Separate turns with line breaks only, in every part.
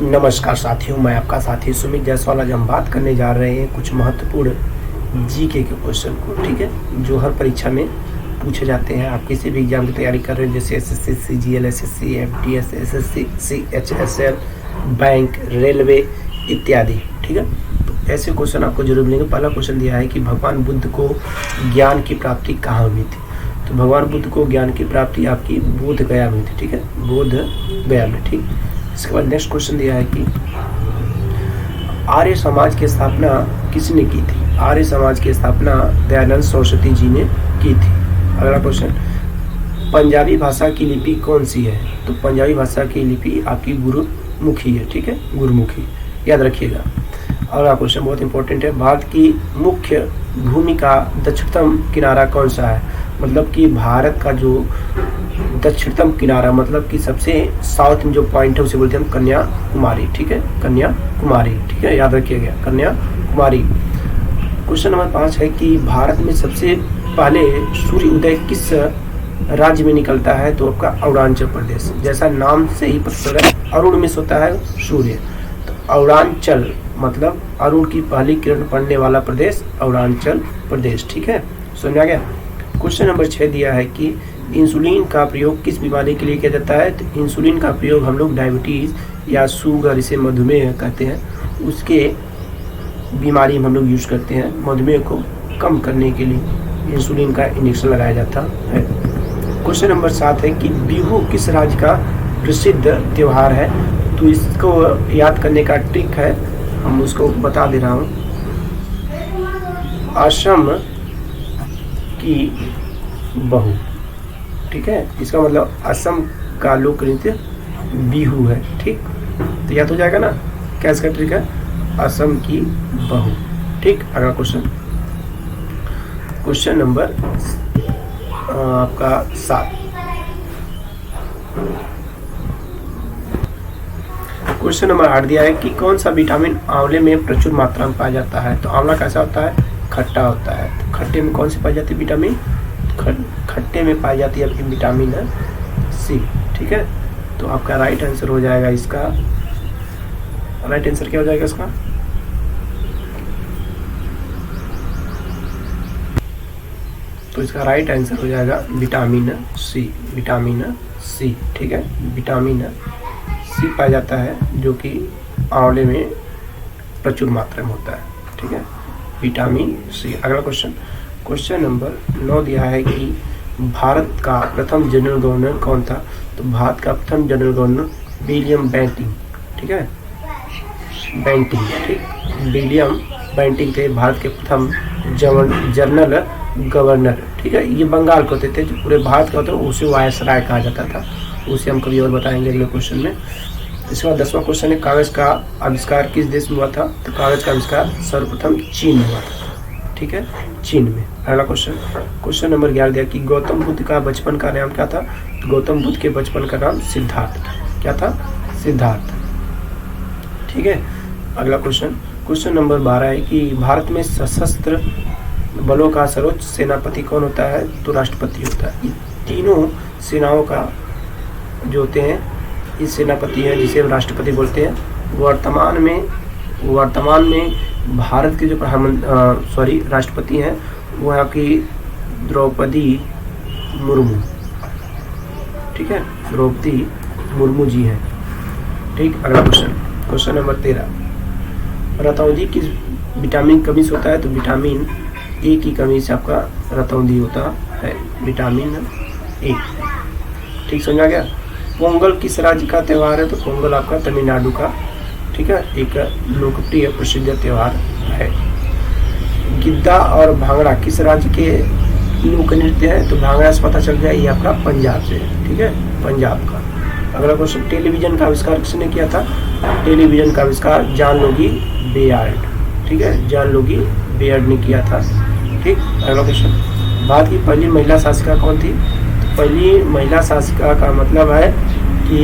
नमस्कार साथियों, मैं आपका साथी सुमित जायसवाल। आज हम बात करने जा रहे हैं कुछ महत्वपूर्ण जीके के क्वेश्चन को, ठीक है, जो हर परीक्षा में पूछे जाते हैं। आप किसी भी एग्जाम की तैयारी कर रहे हैं, जैसे SSC, CGL, SSC, FDS, SSC, CHSL, bank, railway इत्यादि, ठीक है। तो ऐसे क्वेश्चन आपको जरूर मिलेंगे। पहला क्वेश्चन दिया है कि भगवान बुद्ध को ज्ञान की प्राप्ति कहाँ हुई थी। तो भगवान बुद्ध को ज्ञान की प्राप्ति आपकी बोध गया में थी, ठीक है, बोध गया में, ठीक। इसके बाद नेक्स्ट क्वेश्चन दिया है कि आर्य समाज की स्थापना किसने की थी। आर्य समाज की स्थापना दयानंद सरस्वती जी ने की थी। अगला क्वेश्चन, पंजाबी भाषा की लिपि कौन सी है। तो पंजाबी भाषा की लिपि आपकी गुरुमुखी है, ठीक है, गुरुमुखी, याद रखिएगा। अगला क्वेश्चन बहुत इंपॉर्टेंट है, भारत की मुख्य भूमि का दक्षिणतम किनारा कौन सा है। मतलब कि भारत का जो दक्षिणतम किनारा, मतलब कि सबसे साउथ में जो पॉइंट है उसे बोलते हैं हम कन्याकुमारी, ठीक है, कन्याकुमारी, ठीक है, याद रखिएगा, कन्याकुमारी। क्वेश्चन नंबर 5 है कि भारत में सबसे पहले सूर्य उदय किस राज्य में निकलता है। तो आपका अरुणाचल प्रदेश। जैसा नाम से ही पता चल रहा है, अरुण में होता है सूर्य, तो अरुणाचल मतलब अरुण की पहली किरण पड़ने वाला प्रदेश अरुणाचल प्रदेश, ठीक है, समझ आ गया। क्वेश्चन नंबर 6 दिया है कि इंसुलिन का प्रयोग किस बीमारी के लिए किया जाता है। तो इंसुलिन का प्रयोग हम लोग डायबिटीज़ या शुगर, इसे मधुमेह कहते हैं, उसके बीमारी में हम लोग यूज करते हैं। मधुमेह को कम करने के लिए इंसुलिन का इंजेक्शन लगाया जाता है। क्वेश्चन नंबर 7 है कि बिहू किस राज्य का प्रसिद्ध त्यौहार है। तो इसको याद करने का ट्रिक है, हम उसको बता दे रहा हूँ। असम की बहू, ठीक है, इसका मतलब असम का लोक नृत्य बिहू है, ठीक। तो याद हो जाएगा ना क्या इसका ट्रिक है, असम की बहू, ठीक। अगला क्वेश्चन, क्वेश्चन नंबर आपका 7। क्वेश्चन नंबर 8 दिया है कि कौन सा विटामिन आंवले में प्रचुर मात्रा में पाया जाता है। तो आंवला कैसा होता है, खट्टा होता है। तो खट्टे में कौन सी पाई जाती है विटामिन, खट्टे में पाई जाती है आपकी विटामिन सी, ठीक है। तो आपका राइट आंसर हो जाएगा इसका, राइट आंसर क्या हो जाएगा इसका, तो इसका राइट आंसर हो जाएगा विटामिन सी, विटामिन सी, ठीक है, विटामिन सी पाया जाता है जो कि आंवले में प्रचुर मात्रा में होता है, ठीक है, विटामिन सी। अगला क्वेश्चन, क्वेश्चन नंबर 9 दिया है कि भारत का प्रथम जनरल गवर्नर कौन था। तो भारत का प्रथम जनरल गवर्नर विलियम बेंटिंग, ठीक है, बेंटिंग, ठीक, विलियम बेंटिंग थे भारत के प्रथम जनरल गवर्नर, ठीक है। ये बंगाल को होते थे, जो पूरे भारत का होता है उसे वायसराय कहा जाता था, उसे हम कभी और बताएंगे अगले क्वेश्चन में। इसके बाद 10वां क्वेश्चन है, कागज का आविष्कार किस देश में हुआ था। तो कागज का आविष्कार सर्वप्रथम चीन में हुआ था, ठीक है, चीन में। अगला क्वेश्चन, क्वेश्चन नंबर 11 दिया कि गौतम बुद्ध का बचपन का नाम क्या था। तो गौतम बुद्ध के बचपन का नाम सिद्धार्थ था। क्या था, सिद्धार्थ, ठीक है। अगला क्वेश्चन, क्वेश्चन नंबर 12 है कि भारत में सशस्त्र बलों का सर्वोच्च सेनापति कौन होता है। तो राष्ट्रपति होता है। ये तीनों सेनाओं का जो होते हैं ये सेनापति है, जिसे हम राष्ट्रपति बोलते हैं। वर्तमान में भारत के जो राष्ट्रपति हैं वो है आपकी द्रौपदी मुर्मू, ठीक है, द्रौपदी मुर्मू जी हैं, ठीक। अगला क्वेश्चन, क्वेश्चन नंबर 13, रतौंधी किस विटामिन की कमी से होता है। तो विटामिन ए की कमी से आपका रतौंधी होता है, विटामिन ए, ठीक, समझा गया। पोंगल किस राज्य का त्यौहार है। तो पोंगल आपका तमिलनाडु का, ठीक है, एक लोकप्रिय प्रसिद्ध त्यौहार है। गिद्दा और भांगड़ा किस राज्य के लोक नृत्य है। तो भांगड़ा से पता चल गया ये आपका पंजाब से, ठीक है, पंजाब का। अगला क्वेश्चन, टेलीविजन का आविष्कार किसने किया था। टेलीविजन का आविष्कार जॉन लोगी बेयर्ड, ठीक है, जॉन लोगी बेयर्ड ने किया था, ठीक। अगला क्वेश्चन, भारत की पहली महिला शासिका कौन थी। तो पहली महिला शासिका का मतलब है कि,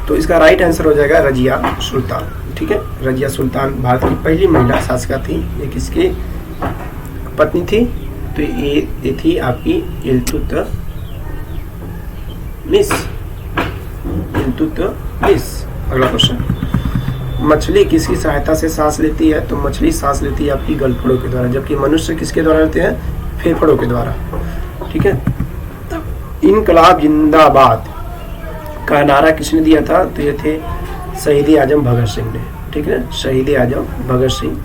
तो इसका राइट आंसर हो जाएगा रजिया सुल्तान, ठीक है, रजिया सुल्तान भारत की पहली महिला शासिका थी। ये किसकी पत्नी थी। तो ये थी आपकी इल्तुतमिश, इल्तुतमिश। अगला क्वेश्चन, मछली किसकी सहायता से सांस लेती है? तो मछली सांस लेती है आपकी गलफड़ों के द्वारा, जबकि मनुष्य किसके द्वारा लेते हैं? फेफड़ों के द्वारा। ठीक है। इनकलाब जिंदाबाद का नारा किसने दिया था? तो ये थे शहीद आजम भगत सिंह ने। ठीक है, शहीद आजम भगत सिंह।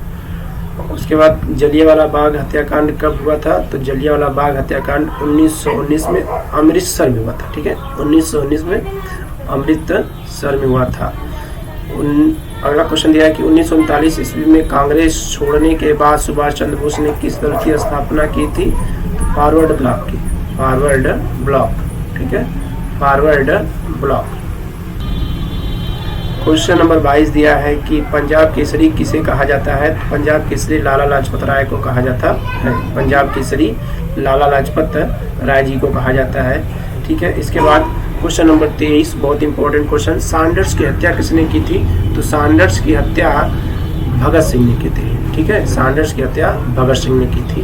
उसके बाद जलियांवाला बाग हत्याकांड कब हुआ था? तो जलियांवाला बाग हत्याकांड 1919 में अमृतसर में हुआ था। ठीक है, 1919 में अमृतसर में हुआ था। अगला क्वेश्चन दिया है कि 1939 ईस्वी में कांग्रेस छोड़ने के बाद सुभाष चंद्र बोस ने किस दल की स्थापना की थी? तो फॉरवर्ड ब्लॉक की। Forward block. ठीक है, फॉरवर्ड ब्लॉक। क्वेश्चन नंबर 22 दिया है कि पंजाब केसरी किसे कहा जाता है? पंजाब केसरी लाला लाजपत राय को कहा जाता है। पंजाब केसरी लाला लाजपत राय जी को कहा जाता है। ठीक है। इसके बाद क्वेश्चन नंबर 23, बहुत इंपॉर्टेंट क्वेश्चन, सैंडर्स की हत्या किसने की थी? तो सैंडर्स की हत्या भगत सिंह ने की थी। ठीक है, सैंडर्स की हत्या भगत सिंह ने की थी।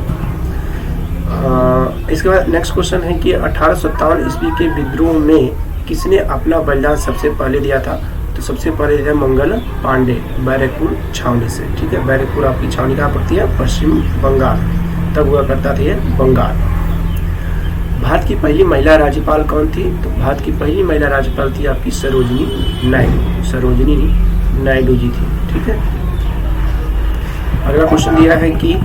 इसके बाद नेक्स्ट क्वेश्चन है कि 1857 ईस्वी के विद्रोह में किसने अपना बलिदान सबसे पहले दिया था? तो सबसे पहले दिया मंगल पांडे, बैरकपुर छावनी से। ठीक है, बैरकपुर आपकी छावनी कहाँ पड़ती है? पश्चिम बंगाल, तब हुआ करता था ये बंगाल। भारत की पहली महिला राज्यपाल कौन थी? तो भारत की पहली महिला राज्यपाल थी आपकी सरोजिनी नायडू। सरोजिनी नायडू जी थी। ठीक है। अगला क्वेश्चन दिया है कि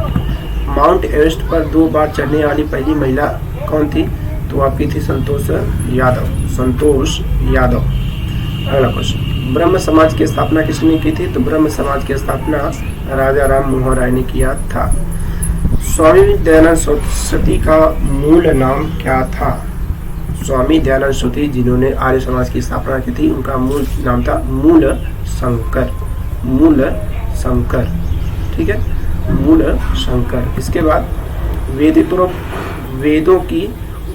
माउंट एवरेस्ट पर 2 बार चढ़ने वाली पहली महिला कौन थी? तो आपकी थी संतोष यादव। संतोष यादव। अगला क्वेश्चन, ब्रह्म समाज की स्थापना किसने की थी? तो ब्रह्म समाज की स्थापना राजा राम मोहन राय ने किया था। स्वामी दयानंद सरस्वती का मूल नाम क्या था? स्वामी दयानंद सरस्वती जिन्होंने आर्य समाज की स्थापना की थी, उनका मूल नाम था मूल शंकर। मूल शंकर। ठीक है, मूल शंकर। इसके बाद वेदों की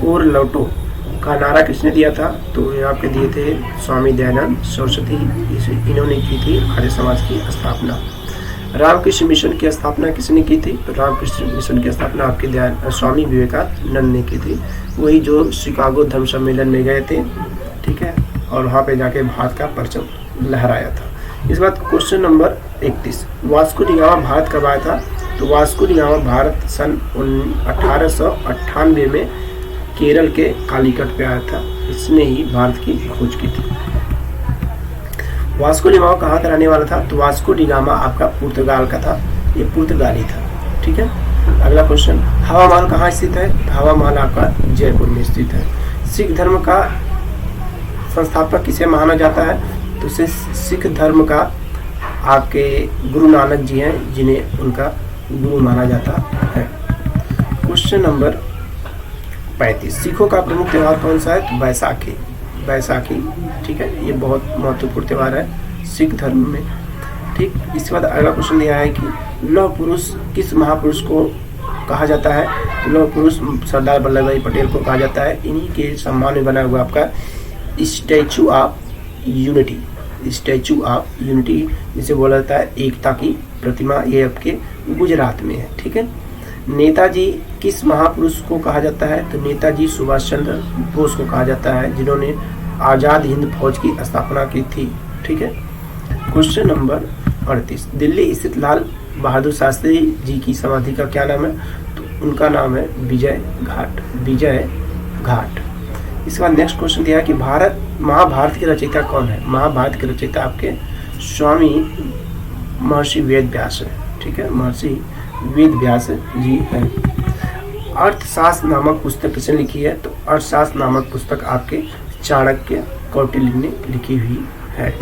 ओर लौटो का नारा किसने दिया था? तो यहाँ पे दिए थे स्वामी दयानंद सरस्वती। इन्होंने की थी आर्य समाज की स्थापना। रामकृष्ण मिशन की स्थापना किसने की थी? तो रामकृष्ण मिशन की स्थापना आपके स्वामी विवेकानंद ने की थी। वही जो शिकागो धर्म सम्मेलन में गए थे। ठीक है, और वहाँ पे जाके भारत का परचम लहराया था। इस बात question number 31, Vasco D gamma Bharat कब आया था? तो वास्को डी गामा भारत सन 1898 में केरल के कालीकट पे आया था। इसने ही भारत की खोज की थी। वास्को डी गामा कहाँ का रहने वाला था? तो वास्को डी गामा आपका पुर्तगाल का था। ये पुर्तगाली था। ठीक है। अगला क्वेश्चन, हवा महल कहाँ स्थित है? हवा महल आपका जयपुर में स्थित है। सिख धर्म का संस्थापक किसे माना जाता है? तो सिख धर्म का आपके गुरु नानक जी हैं, जिन्हें उनका गुरु माना जाता है। क्वेश्चन नंबर 35, सिखों का प्रमुख त्यौहार कौन सा है? तो बैसाखी। बैसाखी। ठीक है, ये बहुत महत्वपूर्ण त्यौहार है सिख धर्म में। ठीक। इसके बाद अगला क्वेश्चन दिया है कि लौह पुरुष किस महापुरुष को कहा जाता है? तो लौह पुरुष सरदार वल्लभ भाई पटेल को कहा जाता है। इन्हीं के सम्मान में बना हुआ आपका statue of unity. Statue of unity जिसे बोला जाता है एकता की प्रतिमा, ये आपके गुजरात में है। ठीक है। नेताजी किस महापुरुष को कहा जाता है? तो नेताजी सुभाष चंद्र बोस को कहा जाता है, जिन्होंने आज़ाद हिंद फौज की स्थापना की थी। ठीक है। क्वेश्चन नंबर 38, दिल्ली स्थित लाल बहादुर शास्त्री जी की समाधि का क्या नाम है? तो उनका नाम है विजय घाट। विजय घाट। इसके बाद नेक्स्ट क्वेश्चन दिया है कि महाभारत के रचयिता कौन है? महाभारत के रचयिता आपके स्वामी महर्षि वेद व्यास है। ठीक है, महर्षि वेद व्यास जी हैं। अर्थशास्त्र नामक पुस्तक किसने लिखी है? तो अर्थशास्त्र नामक पुस्तक आपके चाणक्य कौटिल्य ने लिखी हुई है।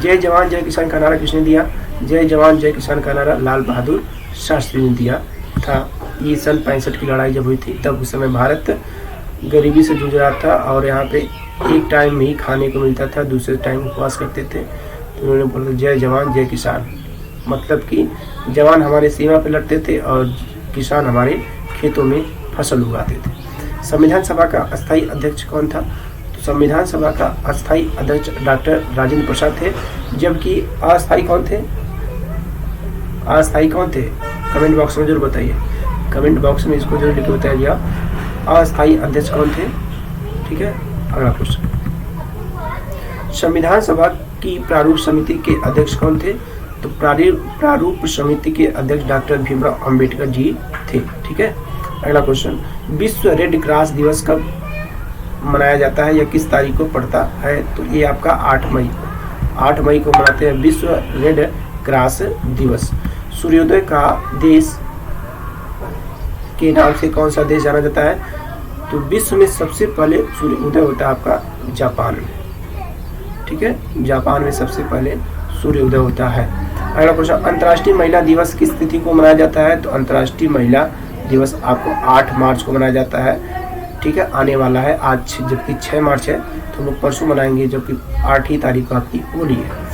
जय जवान जय किसान का नारा किसने दिया? जय जवान जय किसान का नारा लाल बहादुर शास्त्री ने दिया था। ये सन 65 की लड़ाई जब हुई थी, तब उस समय भारत गरीबी से जूझ रहा था और यहाँ पे एक टाइम में ही खाने को मिलता था, दूसरे टाइम उपवास करते थे। तो उन्होंने बोला जय जवान जय किसान, मतलब कि जवान हमारे सीमा पर लड़ते थे और किसान हमारे खेतों में फसल उगाते थे। संविधान सभा का अस्थायी अध्यक्ष कौन था? तो संविधान सभा का अस्थायी अध्यक्ष डॉक्टर राजेंद्र प्रसाद थे। जबकि अस्थायी कौन थे? अस्थायी कौन थे? कमेंट बॉक्स में जरूर बताइए। कमेंट बॉक्स में इसको जरूर लिख के बताइएगा अस्थायी अध्यक्ष कौन थे। ठीक है। अगला क्वेश्चन, संविधान सभा की प्रारूप समिति के अध्यक्ष कौन थे? तो प्रारूप समिति के अध्यक्ष डॉक्टर भीमराव अंबेडकर जी थे। ठीक है। अगला क्वेश्चन, विश्व रेड क्रॉस दिवस कब मनाया जाता है या किस तारीख को पड़ता है? तो ये आपका 8 मई को मनाते हैं विश्व रेड क्रॉस दिवस। सूर्योदय का देश के नाम से कौन सा देश जाना जाता है? तो विश्व में सबसे पहले सूर्योदय होता है आपका जापान में। ठीक है, जापान में सबसे पहले सूर्योदय होता है। अगला क्वेश्चन, अंतर्राष्ट्रीय महिला दिवस किस तिथि को मनाया जाता है? तो अंतर्राष्ट्रीय महिला दिवस आपको 8 मार्च को मनाया जाता है। ठीक है, आने वाला है आज, जबकि 6 मार्च है तो हम लोग परसों मनाएंगे, जबकि 8 ही तारीख को आपकी होली है।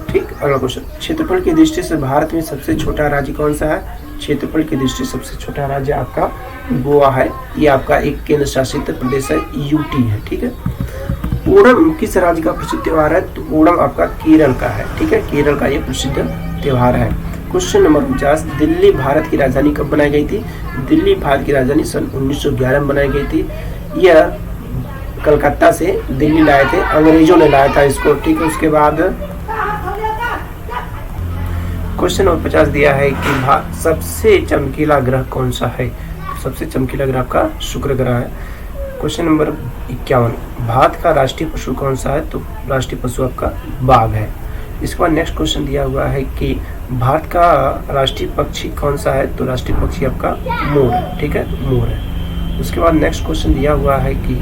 ठीक। अगला क्वेश्चन, क्षेत्रफल की दृष्टि से भारत में सबसे छोटा राज्य कौन सा है? क्षेत्रफल की दृष्टि से सबसे छोटा राज्य आपका गोवा है। ये आपका एक केंद्र शासित प्रदेश है, यूटी है। ठीक है। ओणम किस राज्य का प्रसिद्ध त्योहार है? तो ओणम आपका केरल का है। ठीक है, केरल का ये प्रसिद्ध त्योहार है। क्वेश्चन नंबर 49, दिल्ली भारत की राजधानी कब बनाई गई थी? दिल्ली भारत की राजधानी सन 1911 में बनाई गई थी। यह कलकत्ता से दिल्ली लाए थे, अंग्रेजों ने लाया था इसको। ठीक है। उसके बाद क्वेश्चन नंबर 50 दिया है कि सबसे चमकीला ग्रह कौन सा है? सबसे चमकीला ग्रह आपका शुक्र ग्रह है। क्वेश्चन नंबर 51, भारत का राष्ट्रीय पशु कौन सा है? तो राष्ट्रीय पशु आपका बाघ है। इसके बाद नेक्स्ट क्वेश्चन दिया हुआ है कि भारत का राष्ट्रीय पक्षी कौन सा है? तो राष्ट्रीय पक्षी आपका मोर है। ठीक है, मोर है। उसके बाद नेक्स्ट क्वेश्चन दिया हुआ है कि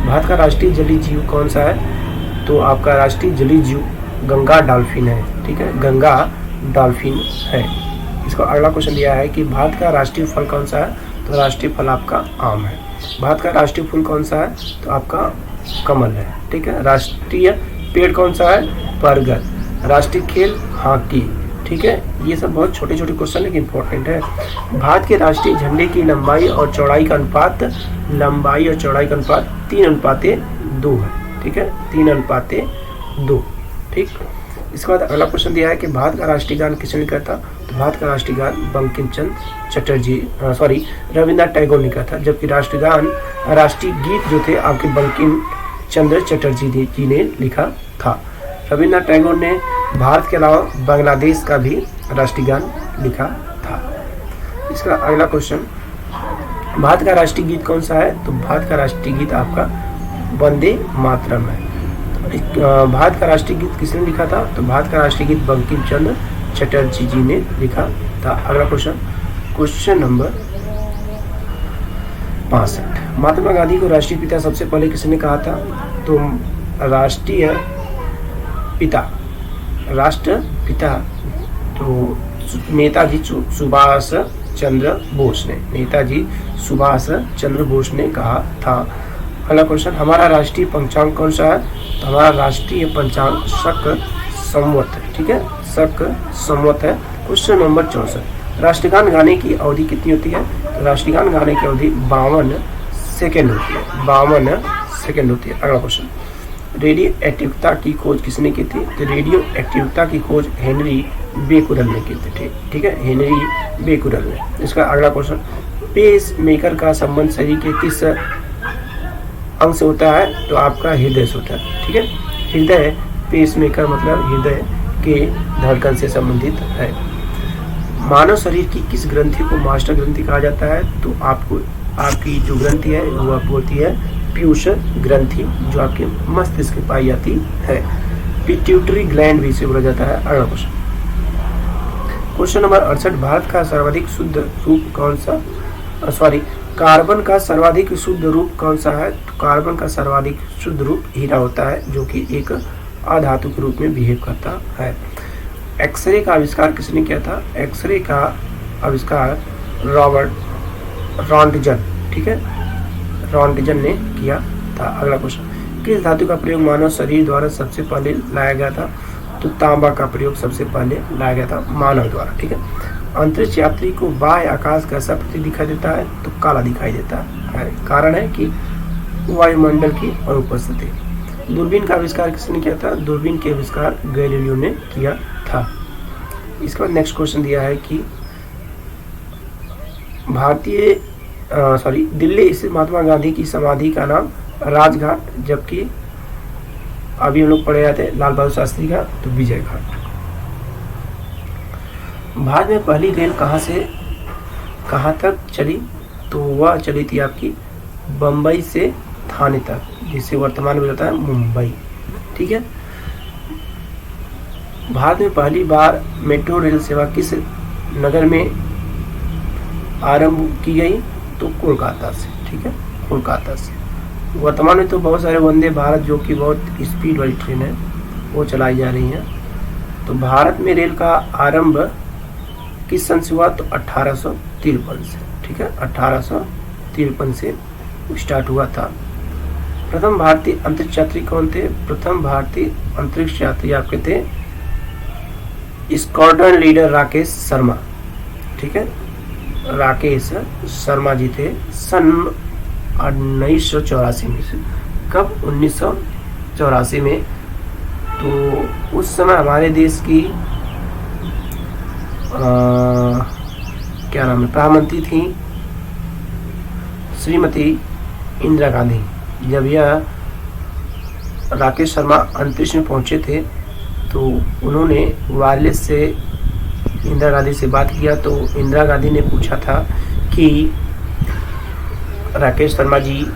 भारत का राष्ट्रीय जलीय जीव कौन सा है? तो आपका राष्ट्रीय जलीय जीव गंगा डॉल्फिन है। ठीक है, गंगा डॉल्फिन है। इसका अगला क्वेश्चन दिया है कि भारत का राष्ट्रीय फल कौन सा है? तो राष्ट्रीय फल आपका आम है। भारत का राष्ट्रीय फूल कौन सा है? तो आपका कमल है। ठीक है। राष्ट्रीय पेड़ कौन सा है? बरगद। राष्ट्रीय खेल हॉकी। ठीक है, ये सब बहुत छोटे छोटे क्वेश्चन लेकिन इंपॉर्टेंट है। भारत के राष्ट्रीय झंडे की लंबाई और चौड़ाई का अनुपात 3:2 है। ठीक है, 3:2। ठीक। इसके बाद अगला क्वेश्चन दिया है कि भारत का राष्ट्रीय गान किसने लिखा था? तो भारत का राष्ट्रीय गान बंकिम चंद्र चटर्जी रविन्द्रनाथ टैगोर ने लिखा था, जबकि राष्ट्रीय गीत जो थे आपके बंकिम चंद्र चटर्जी जी ने लिखा था। रविन्द्रनाथ टैगोर ने भारत के अलावा बांग्लादेश का भी राष्ट्रीय गान लिखा था। इसका अगला क्वेश्चन, भारत का राष्ट्रीय गीत कौन सा है? तो भारत का राष्ट्रीय गीत आपका वंदे मातरम है। भारत का राष्ट्रीय गीत किसने लिखा था? तो भारत का राष्ट्रीय गीत बंकिम चंद्र चटर्जी जी ने लिखा था। अगला question, question number 65, Mahatma Gandhi को राष्ट्रीय पिता सबसे पहले किसने कहा था? तो राष्ट्रपिता तो नेताजी सुभाष चंद्र बोस ने कहा था। अगला क्वेश्चन, हमारा राष्ट्रीय पंचांग कौन सा है? तो हमारा राष्ट्रीय पंचांग शक संवत है। ठीक है, शक संवत है। क्वेश्चन नंबर 64, राष्ट्रगान गाने की अवधि कितनी होती है? तो राष्ट्रगान गाने की अवधि 52 सेकेंड होती है। 52 सेकेंड होती है। अगला क्वेश्चन, रेडियो एक्टिविता की खोज किसने की थी? तो रेडियो एक्टिविता की खोज हेनरी बेकुरल ने की थी। ठीक है, हेनरी बेकुरल ने। इसका अगला क्वेश्चन, पेस मेकर का संबंध शरीर के किस अंग से होता है? तो आपका हृदय से होता है। ठीक है, हृदय, पेस मेकर मतलब हृदय के धड़कन से संबंधित है। मानव शरीर की किस ग्रंथि को मास्टर ग्रंथि कहा जाता है? तो आपकी जो ग्रंथि है वो आपको होती है पीयूष ग्रंथि, जो आपके मस्तिष्क में पाई जाती है। पिट्यूटरी ग्लैंड भी इसे बोला जाता है। अगला क्वेश्चन, क्वेश्चन नंबर 68, भारत का सर्वाधिक शुद्ध रूप कौन सा? कार्बन का सर्वाधिक शुद्ध रूप कौन सा है? तो कार्बन का सर्वाधिक शुद्ध रूप हीरा होता है, जो कि एक अधातु के रूप में बिहेव करता है। एक्सरे का आविष्कार किसने किया था? एक्सरे का आविष्कार रॉबर्ट रॉन्टजन, ठीक है, रॉन्टजन ने किया था। अगला क्वेश्चन, किस धातु का प्रयोग मानव शरीर द्वारा सबसे पहले लाया गया था? तो तांबा का प्रयोग सबसे पहले लाया गया था मानव द्वारा। ठीक है, अंतरिक्ष यात्री को बाह्य आकाश कैसा प्रतीत दिखाई देता है? तो काला दिखाई देता है। कारण है कि वायुमंडल की अनुपस्थिति। दूरबीन का आविष्कार किसने किया था? दूरबीन के आविष्कार गैलीलियो ने किया था। इसके बाद नेक्स्ट क्वेश्चन दिया है कि दिल्ली स्थित महात्मा गांधी की समाधि का नाम राजघाट, जबकि अभी हम लोग पढ़े जाते लाल बहादुर शास्त्री का, तो विजय घाट। भारत में पहली रेल कहाँ से कहाँ तक चली, तो वह चली थी आपकी बम्बई से थाने तक, जिसे वर्तमान में जाता है मुंबई। ठीक है। भारत में पहली बार मेट्रो रेल सेवा किस नगर में आरंभ की गई, तो कोलकाता से। ठीक है, कोलकाता से। वर्तमान में तो बहुत सारे वंदे भारत जो कि बहुत स्पीड वाली ट्रेन है वो चलाई जा रही हैं। तो भारत में रेल का आरंभ किस सन से हुआ, तो 1853 से। ठीक है, 1853 से स्टार्ट हुआ था। प्रथम भारतीय अंतरिक्ष यात्री कौन थे, प्रथम भारतीय अंतरिक्ष यात्री आपके थे स्क्वाड्रन लीडर राकेश शर्मा। ठीक है, राकेश शर्मा जी थे सन 1984 में। कब, 1984 में। तो उस समय हमारे देश की क्या नाम है, प्रधानमंत्री थी श्रीमती इंदिरा गांधी। जब यह राकेश शर्मा अंतरिक्ष में पहुंचे थे तो उन्होंने वायरलेस से इंदिरा गांधी से बात किया। तो इंदिरा गांधी ने पूछा था कि राकेश शर्मा जी,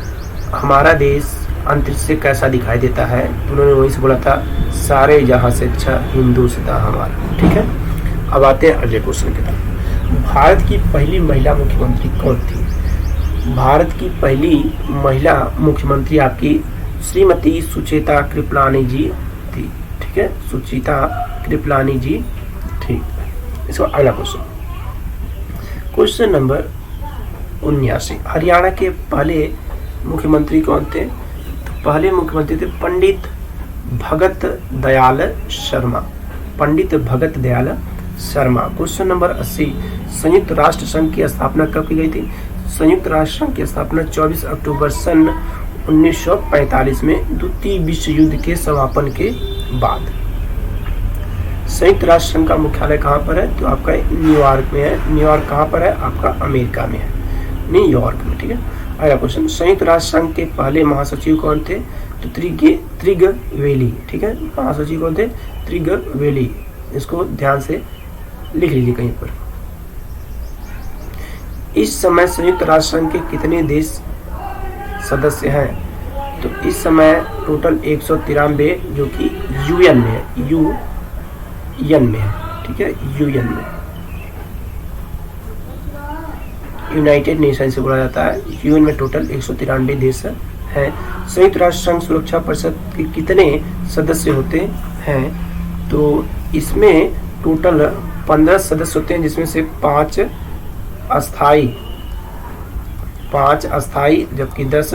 हमारा देश अंतरिक्ष से कैसा दिखाई देता है। तो उन्होंने वहीं से बोला था, सारे जहां से अच्छा हिंदुस्तान हमारा। ठीक है, अब आते हैं अगले क्वेश्चन की तरफ। भारत की पहली महिला मुख्यमंत्री कौन थी, भारत की पहली महिला मुख्यमंत्री आपकी श्रीमती सुचेता कृपलानी जी थी। ठीक है, सुचेता कृपलानी जी। ठीक, इसको अगला क्वेश्चन, क्वेश्चन नंबर 79। हरियाणा के पहले मुख्यमंत्री कौन थे, तो पहले मुख्यमंत्री थे पंडित भगत दयाल शर्मा। पंडित भगत दयाल शर्मा। Question number 80। संयुक्त राष्ट्र संघ की स्थापना कब की गई थी, संयुक्त राष्ट्र संघ की स्थापना 24 अक्टूबर सन 1945 में द्वितीय विश्व युद्ध के समापन के बाद। संयुक्त राष्ट्र संघ का मुख्यालय कहाँ पर है, तो आपका न्यूयॉर्क में है। न्यूयॉर्क कहाँ पर है, आपका अमेरिका में है, न्यूयॉर्क में। ठीक है, अगला क्वेश्चन, संयुक्त राष्ट्र संघ के पहले महासचिव कौन थे, तो त्रिगवेली। ठीक है, महासचिव कौन थे, त्रिगवेली। इसको ध्यान से लिख लीजिए कहीं पर। इस समय संयुक्त राष्ट्र संघ के कितने देश सदस्य हैं, तो इस समय टोटल 193 जो कि यूएन में है, यूएन में है। ठीक है, यूएन में, यूनाइटेड नेशन से बोला जाता है। यूएन में टोटल 193 देश हैं। संयुक्त राष्ट्र संघ सुरक्षा परिषद के कितने सदस्य होते हैं, तो इसमें टोटल 15 सदस्य होते हैं, जिसमें से 5 अस्थाई जबकि 10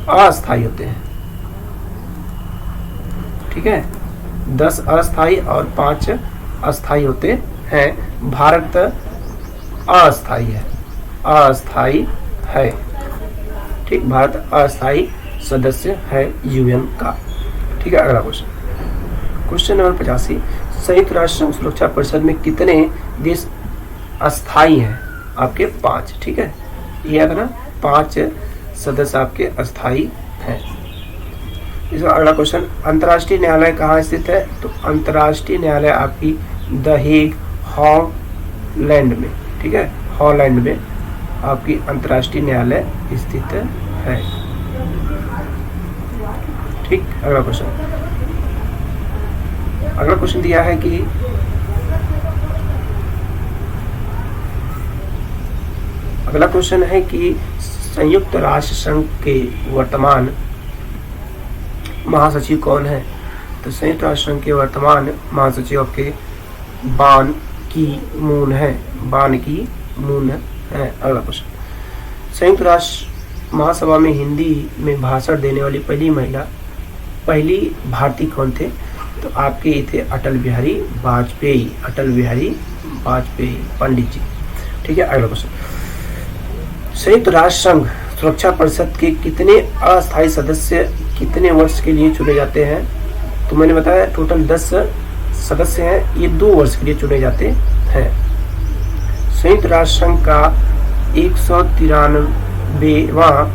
अस्थाई होते हैं। ठीक है, 10 अस्थाई और 5 अस्थाई होते हैं। भारत अस्थाई है। ठीक, भारत अस्थाई सदस्य है यूएन का। ठीक है, अगला क्वेश्चन, क्वेश्चन नंबर 85। संयुक्त राष्ट्र संघ सुरक्षा परिषद में कितने देश अस्थाई हैं, आपके 5। ठीक है, ये याद रखना, 5 सदस्य आपके अस्थाई हैं। इसका अगला क्वेश्चन, अंतर्राष्ट्रीय न्यायालय कहाँ स्थित है, तो अंतर्राष्ट्रीय न्यायालय आपकी द हेग हॉलैंड में। ठीक है, हॉलैंड में आपकी अंतर्राष्ट्रीय न्यायालय स्थित है। ठीक, अगला क्वेश्चन दिया है कि अगला क्वेश्चन है कि संयुक्त राष्ट्र संघ के वर्तमान महासचिव कौन है, तो संयुक्त राष्ट्र संघ के वर्तमान महासचिव आपके बान की मून है। अगला क्वेश्चन, संयुक्त राष्ट्र महासभा में हिंदी में भाषण देने वाली पहली भारतीय कौन थे, तो आपके ये थे अटल बिहारी वाजपेयी पंडित जी। ठीक है, अगला क्वेश्चन, संयुक्त राष्ट्र संघ सुरक्षा परिषद के कितने अस्थायी सदस्य कितने वर्ष के लिए चुने जाते हैं, तो मैंने बताया टोटल 10 सदस्य हैं, ये 2 वर्ष के लिए चुने जाते हैं। संयुक्त राष्ट्र संघ का 193वां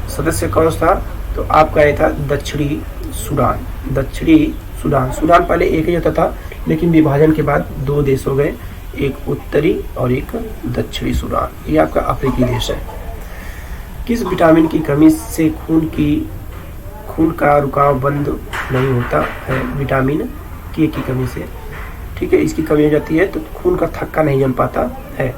सदस्य कौन था, तो आपका ये था दक्षिणी सूडान। दक्षिणी सूडान, सूडान पहले एक ही होता था, लेकिन विभाजन के बाद 2 देश हो गए, एक उत्तरी और एक दक्षिणी सूडान। ये आपका अफ्रीकी देश है। किस विटामिन की कमी से खून का रुकाव बंद नहीं होता है? विटामिन के की कमी से, ठीक है, इसकी कमी हो जाती है तो खून का थक्का नहीं जम पाता है।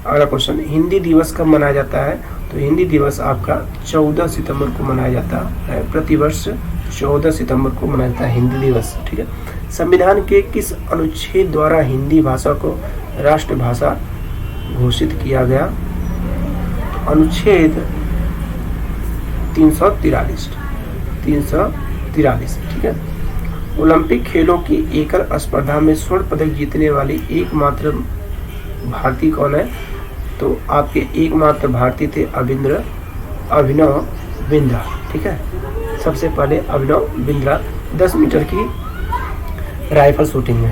अगला क्वेश्चन, हिंदी दिवस कब मनाया जाता है? तो हिंदी दिवस आपका 14 सितंबर को मनाया जाता है। प्रतिवर्ष 14 सितंबर को मनाया जाता है हिंदी दिवस, ठीक है। संविधान के किस अनुच्छेद द्वारा हिंदी भाषा को राष्ट्रभाषा घोषित किया गया? तो अनुच्छेद 343, ठीक है। ओलंपिक खेलों की एकल स्पर्धा में स्वर्ण पदक जीतने वाली एकमात्र भारतीय कौन है? तो आपके एकमात्र भारतीय थे अभिनव बिंद्रा, ठीक है। सबसे पहले अभिनव बिंद्रा 10 मीटर की राइफल शूटिंग में,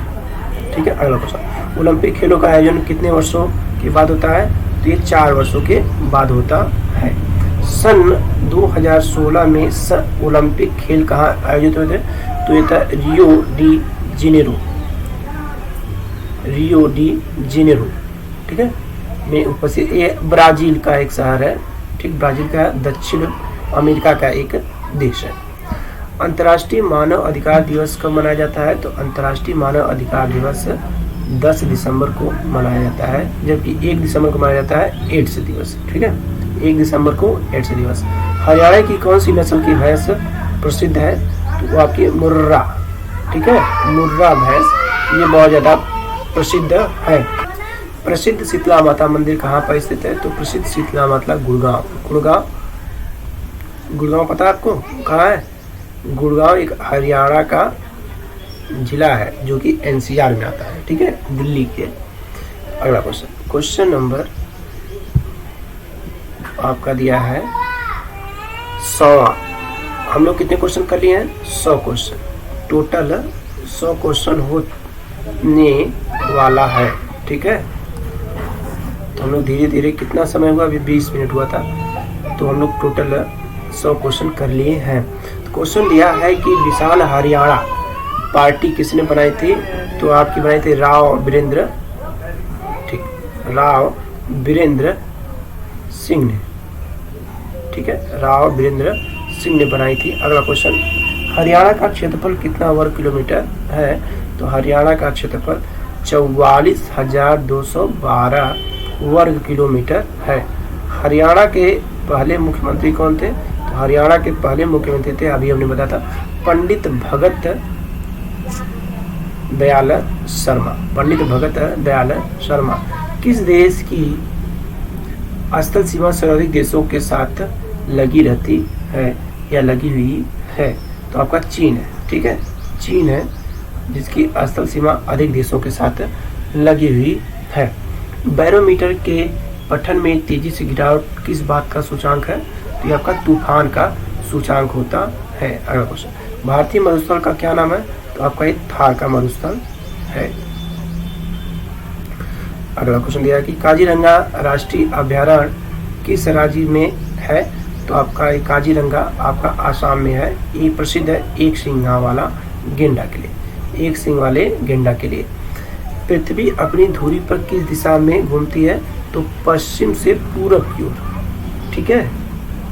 ठीक है। अगला क्वेश्चन, ओलंपिक खेलों का आयोजन कितने वर्षों के बाद होता है? तो ये 4 वर्षों के बाद होता है। सन 2016 में ओलंपिक खेल कहाँ आयोजित हुए थे? तो ये था रियो डी जेनेरो, ठीक है, में उपस्थित। ये ब्राजील का एक शहर है, ठीक, ब्राजील का दक्षिण अमेरिका का एक देश है। अंतर्राष्ट्रीय मानव अधिकार दिवस कब मनाया जाता है? तो अंतर्राष्ट्रीय मानव अधिकार दिवस 10 दिसंबर को मनाया जाता है, जबकि 1 दिसंबर को मनाया जाता है एड्स दिवस, ठीक है, 1 दिसंबर को एड्स दिवस। हरियाणा की कौन सी नस्ल की भैंस प्रसिद्ध है? तो वो आपकी मुर्रा, ठीक है, मुर्रा भैंस, ये बहुत ज़्यादा प्रसिद्ध है। प्रसिद्ध शीतला माता मंदिर कहाँ पर स्थित है? तो प्रसिद्ध शीतला माता गुड़गांव पता है आपको कहाँ है? गुड़गांव एक हरियाणा का जिला है जो कि NCR में आता है, ठीक है, दिल्ली के। अगला क्वेश्चन नंबर आपका दिया है 100। हम लोग कितने क्वेश्चन कर लिए हैं? 100 क्वेश्चन, टोटल 100 क्वेश्चन होने वाला है, ठीक है। तो हम लोग धीरे धीरे, कितना समय हुआ? अभी 20 मिनट हुआ था, तो हम लोग टोटल 100 क्वेश्चन कर लिए हैं। तो क्वेश्चन दिया है कि विशाल हरियाणा पार्टी किसने बनाई थी? तो आपकी बनाई थी राव वीरेंद्र, ठीक, राव वीरेंद्र सिंह ने, ठीक है, राव वीरेंद्र सिंह ने बनाई थी। अगला क्वेश्चन, हरियाणा का क्षेत्रफल कितना वर्ग किलोमीटर है? तो हरियाणा का क्षेत्रफल 44,212 वर्ग किलोमीटर है। हरियाणा के पहले मुख्यमंत्री कौन थे? तो हरियाणा के पहले मुख्यमंत्री थे, अभी हमने बताया था, पंडित भगत दयाल शर्मा। किस देश की स्थल सीमा सर्वाधिक देशों के साथ लगी रहती है या लगी हुई है? तो आपका चीन है, ठीक है, चीन है जिसकी स्थल सीमा अधिक देशों के साथ लगी हुई है। बैरोमीटर के पठन में तेजी से गिरावट किस बात का सूचकांक है? तो ये आपका तूफान का सूचकांक होता है। अगला क्वेश्चन, भारतीय मरुस्थल का क्या नाम है? तो आपका ये थार का मरुस्थल है। अगला क्वेश्चन दिया है कि काजीरंगा राष्ट्रीय अभयारण्य किस राज्य में है? तो आपका ये काजीरंगा आपका आसाम में है। ये प्रसिद्ध है एक सिंह वाला गेंडा के लिए। पृथ्वी अपनी धुरी पर किस दिशा में घूमती है? तो पश्चिम से पूरब की ओर, ठीक है,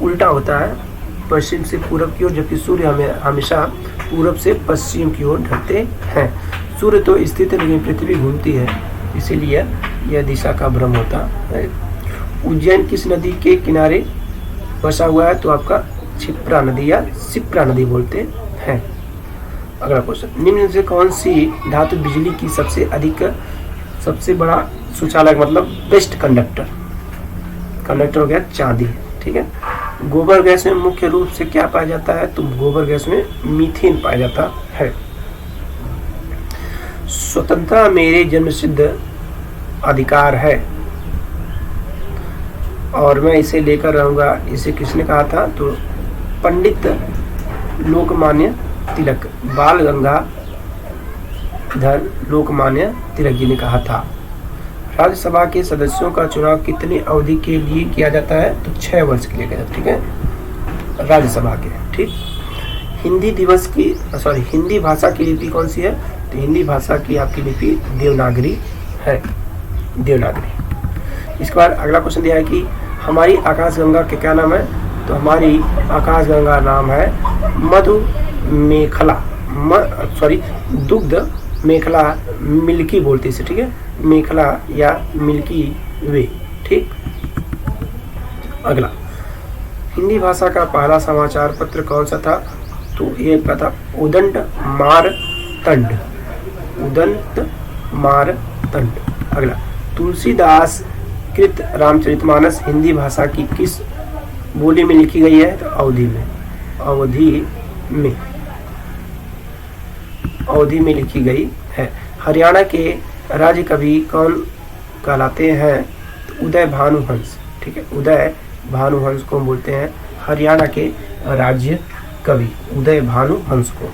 उल्टा होता है, पश्चिम से पूरब की ओर, जबकि सूर्य हमेशा पूरब से पश्चिम की ओर ढलते हैं। सूर्य तो स्थित है लेकिन पृथ्वी घूमती है, इसीलिए यह दिशा का भ्रम होता है। उज्जैन किस नदी के किनारे बसा हुआ है? तो आपका क्षिप्रा नदी या शिप्रा नदी बोलते हैं। अगला क्वेश्चन, निम्न से कौन सी धातु बिजली की सबसे बड़ा सुचालक, मतलब बेस्ट कंडक्टर हो गया चांदी, ठीक है। गोबर गैस में मुख्य रूप से क्या पाया जाता है? तो गोबर गैस में मीथेन पाया जाता है। स्वतंत्रता मेरे जन्मसिद्ध अधिकार है और मैं इसे लेकर रहूंगा, इसे किसने कहा था? तो पंडित लोकमान्य तिलक, बाल गंगाधर लोकमान्य तिलक जी ने कहा था। राज्यसभा के सदस्यों का चुनाव कितनी अवधि के लिए किया जाता है? तो 6 वर्ष के लिए किया जाता है, ठीक है। राज्यसभा के। ठीक, हिंदी दिवस की हिंदी भाषा की लिपि कौन सी है? तो हिंदी भाषा की आपकी लिपि देवनागरी है, देवनागरी। इसके बाद अगला क्वेश्चन दिया है कि हमारी आकाशगंगा के क्या नाम है? तो हमारी आकाशगंगा नाम है मधु मेखला, दुग्ध मेखला, मिल्की बोलते इसे। ठीक है, मेखला या मिल्की वे। ठीक, अगला, हिंदी भाषा का पहला समाचार पत्र कौन सा था? तो ये का था उदंड मारतंड, उदंत मारतंड। अगला, तुलसीदास कृत रामचरितमानस हिंदी भाषा की किस बोली में लिखी गई है? तो अवधी में, अवधी में लिखी गई है। हरियाणा के राज्य कवि कौन कहलाते हैं? तो उदय भानुहंस। ठीक है, उदय भानुहंस को बोलते हैं हरियाणा के राज्य कवि, उदय भानुहंस को।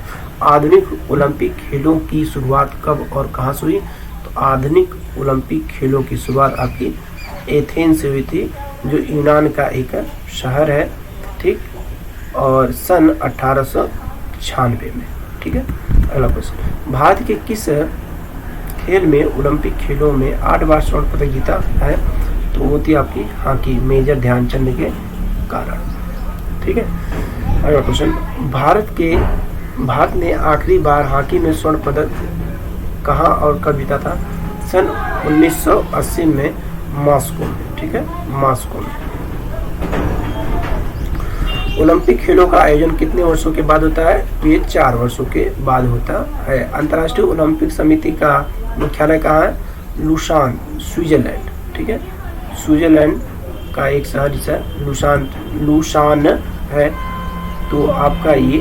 आधुनिक ओलंपिक खेलों की शुरुआत कब और कहाँ से हुई? तो आधुनिक ओलंपिक खेलों की शुरुआत आपकी एथेंस से हुई थी, जो यूनान का एक शहर है। ठीक, और सन 1896 में। ठीक है, अगला क्वेश्चन, भारत के किस खेल में ओलंपिक खेलों में 8 बार स्वर्ण पदक जीता है? तो वो थी आपकी हॉकी, मेजर ध्यानचंद के कारण। ठीक है, अगला क्वेश्चन, भारत ने आखिरी बार हॉकी में स्वर्ण पदक कहाँ और कब जीता था? सन 1980 में मॉस्को में। ठीक है, मॉस्को में। ओलंपिक खेलों का आयोजन कितने वर्षों के बाद होता है? तो ये 4 वर्षों के बाद होता है। अंतर्राष्ट्रीय ओलंपिक समिति का मुख्यालय कहाँ है? Lausanne, Switzerland. ठीक है, स्विट्जरलैंड का एक शहर जिसे लुसान है। तो आपका ये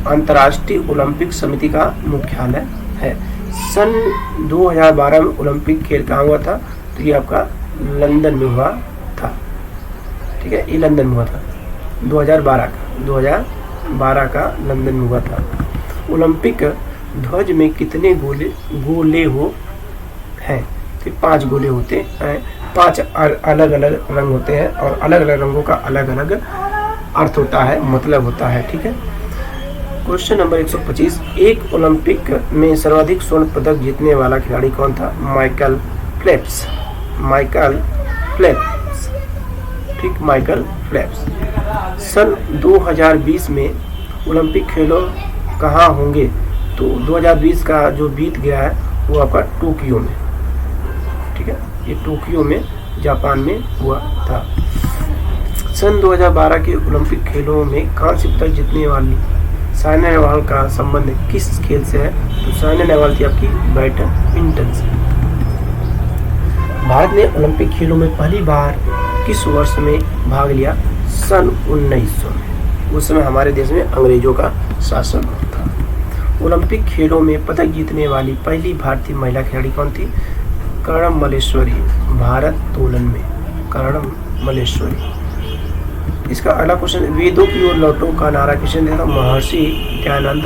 अंतर्राष्ट्रीय ओलंपिक समिति का मुख्यालय है। सन 2012 में ओलंपिक खेल कहाँ हुआ था? तो ये आपका लंदन में हुआ था। ठीक है, ये लंदन में हुआ था 2012 का लंदन में हुआ था। ओलंपिक ध्वज में कितने गोले हो हैं? तो 5 गोले होते हैं। 5 अलग अलग रंग होते हैं और अलग अलग रंगों का अलग अलग अर्थ होता है, मतलब होता है। ठीक है, क्वेश्चन नंबर 125, एक ओलंपिक में सर्वाधिक स्वर्ण पदक जीतने वाला खिलाड़ी कौन था? Michael Phelps. ठीक, माइकल फेल्प्स। सन 2020 में ओलंपिक खेलों कहाँ होंगे? तो 2020 का जो बीत गया है वो आपका टोक्यो में। ठीक है, ये टोक्यो में, जापान में हुआ था। सन 2012 के ओलंपिक खेलों में कांस्य पदक जीतने वाली साइना नेहवाल का संबंध किस खेल से है? तो साइना नेहवाल थी आपकी बैडमिंटन से। भारत ने ओलंपिक खेलों में पहली बार किस वर्ष में भाग लिया? सन 1900 में। उस समय हमारे देश में अंग्रेजों का शासन था। ओलंपिक खेलों में पदक जीतने वाली पहली भारतीय महिला खिलाड़ी कौन थी? कर्णम मल्लेश्वरी, भारोत्तोलन में कर्णम मल्लेश्वरी। इसका अगला क्वेश्चन, वेदों की ओर लौटो का नारा किसने दिया था? महर्षि दयानंद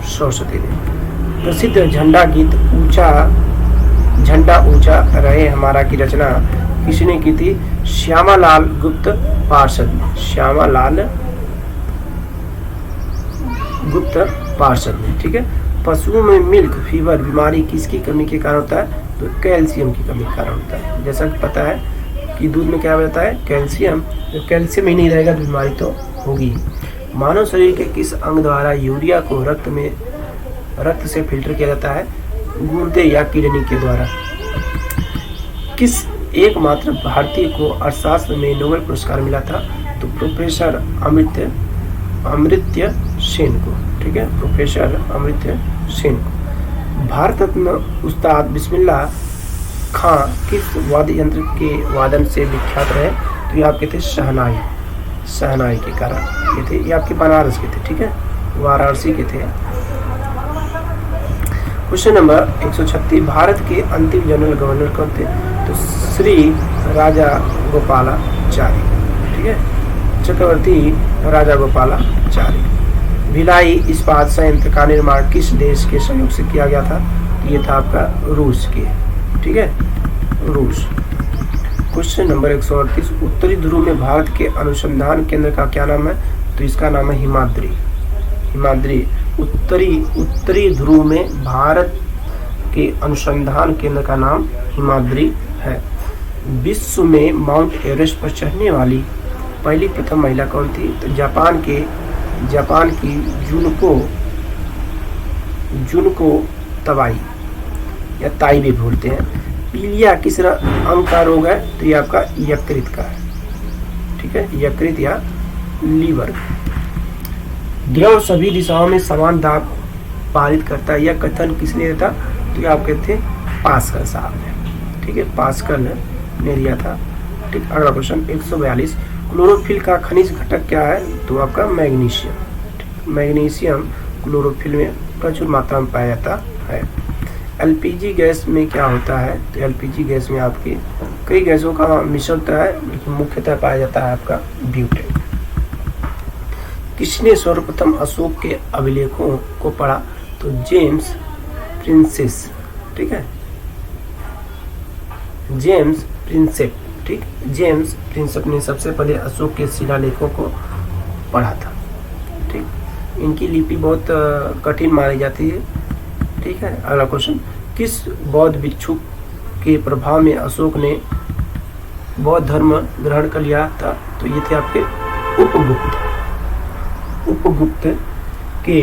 सरस्वती ने। प्रसिद्ध झंडा गीत झंडा ऊंचा रहे हमारा की रचना किसने की थी? श्यामालाल गुप्त पार्षद ने। श्यामालाल गुप्त पार्षद ने। ठीक है, पशुओं में मिल्क फीवर बीमारी किसकी कमी के कारण होता है? तो कैल्शियम की कमी के कारण होता है। जैसा कि पता है कि दूध में क्या रहता है? कैल्शियम। जब कैल्शियम ही नहीं रहेगा तो बीमारी तो होगी। मानव शरीर के किस अंग द्वारा यूरिया को रक्त से फिल्टर किया जाता है? गुर्दे या किडनी के द्वारा। किस एकमात्र भारतीय को अर्थशास्त्र में नोबेल पुरस्कार मिला था? तो प्रोफेसर अमर्त्य सेन को। ठीक है, प्रोफेसर अमर्त्य सेन को। भारत रत्न उस्ताद बिस्मिल्लाह खां किस वाद्य यंत्र के वादन से विख्यात रहे? तो ये आपके थे शहनाई के कारण। ये आपके बनारस के थे। ठीक है, वाराणसी के थे। क्वेश्चन नंबर 136, भारत के अंतिम जनरल गवर्नर कौन थे? तो श्री राजा गोपालाचारी। ठीक है, चक्रवर्ती राजा गोपालाचारी। भिलाई इस्पात संयंत्र का निर्माण किस देश के सहयोग से किया गया था? ये था आपका रूस के। ठीक है, रूस। क्वेश्चन नंबर 138, उत्तरी ध्रुव में भारत के अनुसंधान केंद्र का क्या नाम है? तो इसका नाम है हिमाद्री। हिमाद्री उत्तरी ध्रुव में भारत के अनुसंधान केंद्र का नाम हिमाद्री है। विश्व में माउंट एवरेस्ट पर चढ़ने वाली पहली प्रथम महिला कौन थी? तो जापान की जुनको तबाई या ताई भी बोलते हैं। पीलिया किस अंग का रोग है? तो ये आपका यकृत का है, ठीक है, यकृत या लीवर। द्रव सभी दिशाओं में समान दाब पारित करता है, यह कथन किसने दिया था? तो ये आप कहते हैं पास्कल साहब ने, ठीक है, पास्कल ने दिया था। ठीक, अगला क्वेश्चन 142, क्लोरोफिल का खनिज घटक क्या है? तो आपका मैग्नीशियम। मैग्नीशियम क्लोरोफिल में प्रचुर मात्रा में पाया जाता है। एलपीजी गैस में क्या होता है? तो एलपीजी गैस में आपके कई गैसों का मिश्रण होता है, लेकिन मुख्यतः पाया जाता है आपका ब्यूटेन। किसने सर्वप्रथम अशोक के अभिलेखों को पढ़ा? तो जेम्स प्रिंसेप, ठीक है, जेम्स प्रिंसेप, ठीक, जेम्स प्रिंसेप ने सबसे पहले अशोक के शिलालेखों को पढ़ा था। ठीक, इनकी लिपि बहुत कठिन मानी जाती है। ठीक है, अगला क्वेश्चन, किस बौद्ध भिक्षु के प्रभाव में अशोक ने बौद्ध धर्म ग्रहण कर लिया था? तो ये थे आपके उपगुप्त के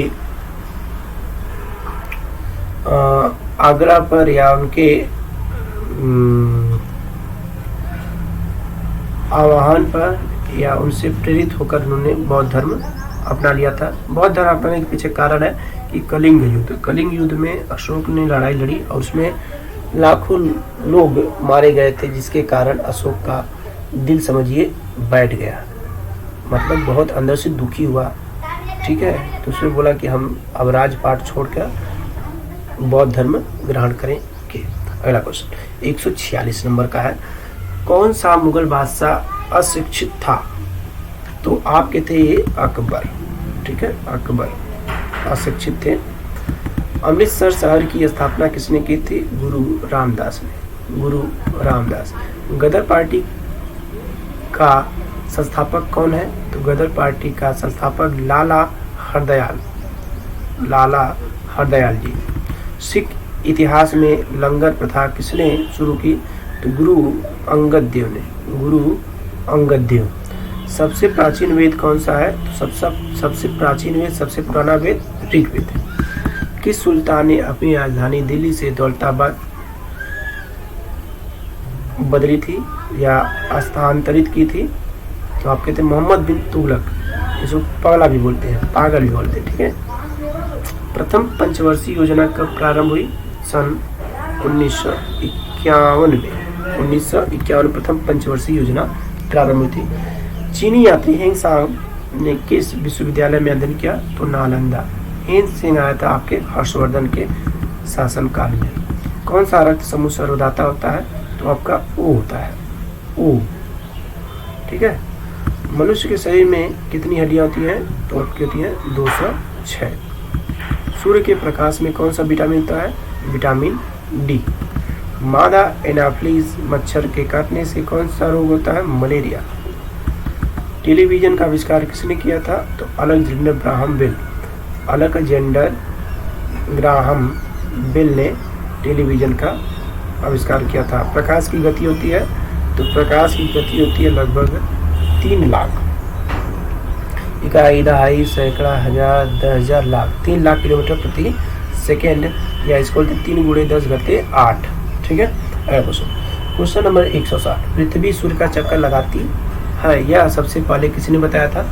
आग्रह पर या उनके आह्वान पर या उनसे प्रेरित होकर उन्होंने बौद्ध धर्म अपना लिया था। बौद्ध धर्म अपनाने के पीछे कारण है कि कलिंग युद्ध में अशोक ने लड़ाई लड़ी और उसमें लाखों लोग मारे गए थे, जिसके कारण अशोक का दिल समझिए बैठ गया, मतलब बहुत अंदर से दुखी हुआ। ठीक है, तो उसने बोला कि हम अब राजपाट छोड़कर बौद्ध धर्म ग्रहण करेंगे। अगला क्वेश्चन 146 नंबर का है, कौन सा मुगल बादशाह अशिक्षित था? तो आपके थे ये अकबर। ठीक है, अकबर अशिक्षित थे। अमृतसर शहर की स्थापना किसने की थी? गुरु रामदास ने, गुरु रामदास। गदर पार्टी का संस्थापक कौन है? तो गदर पार्टी का संस्थापक लाला हरदयाल जी। सिख इतिहास में लंगर प्रथा किसने शुरू की? तो गुरु अंगद देव। सबसे प्राचीन वेद कौन सा है? तो सबसे प्राचीन वेद, सबसे पुराना वेद ऋग्वेद है। किस सुल्तान ने अपनी राजधानी दिल्ली से दौलताबाद बदली थी या स्थानांतरित की थी? तो आप कहते हैं मोहम्मद बिन तुगलक, इसको पागला भी बोलते हैं, पागल भी बोलते हैं। ठीक है, प्रथम पंचवर्षीय योजना कब प्रारंभ हुई? सन 1951 में। 1951 प्रथम पंचवर्षीय योजना प्रारंभ हुई थी। चीनी यात्री हेंग सांग ने किस विश्वविद्यालय में अध्ययन किया? तो नालंदा। हेंग सांग आया था आपके हर्षवर्धन के शासनकाल में। कौन सा रक्त समूह सर्वदाता होता है? तो आपका ओ होता है, ओ। ठीक है, मनुष्य के शरीर में कितनी हड्डियां होती हैं? तो आपकी होती हैं 206। सूर्य के प्रकाश में कौन सा विटामिन होता है? Vitamin D. मादा एनाफ्लीज मच्छर के काटने से कौन सा रोग होता है? मलेरिया। टेलीविजन का आविष्कार किसने किया था? तो अलेक्जेंडर ग्राहम बेल ने टेलीविजन का आविष्कार किया था। प्रकाश की गति होती है, तो प्रकाश की गति होती है लगभग 3 लाख, इकाई, दहाई, सैकड़ा, हजार, 10,000, लाख, 3 लाख किलोमीटर प्रति सेकेंड, या इसको 3 × 10⁸ ठीक है। क्वेश्चन नंबर 160, पृथ्वी सूर्य का चक्कर लगाती है, यह सबसे पहले किसने बताया था?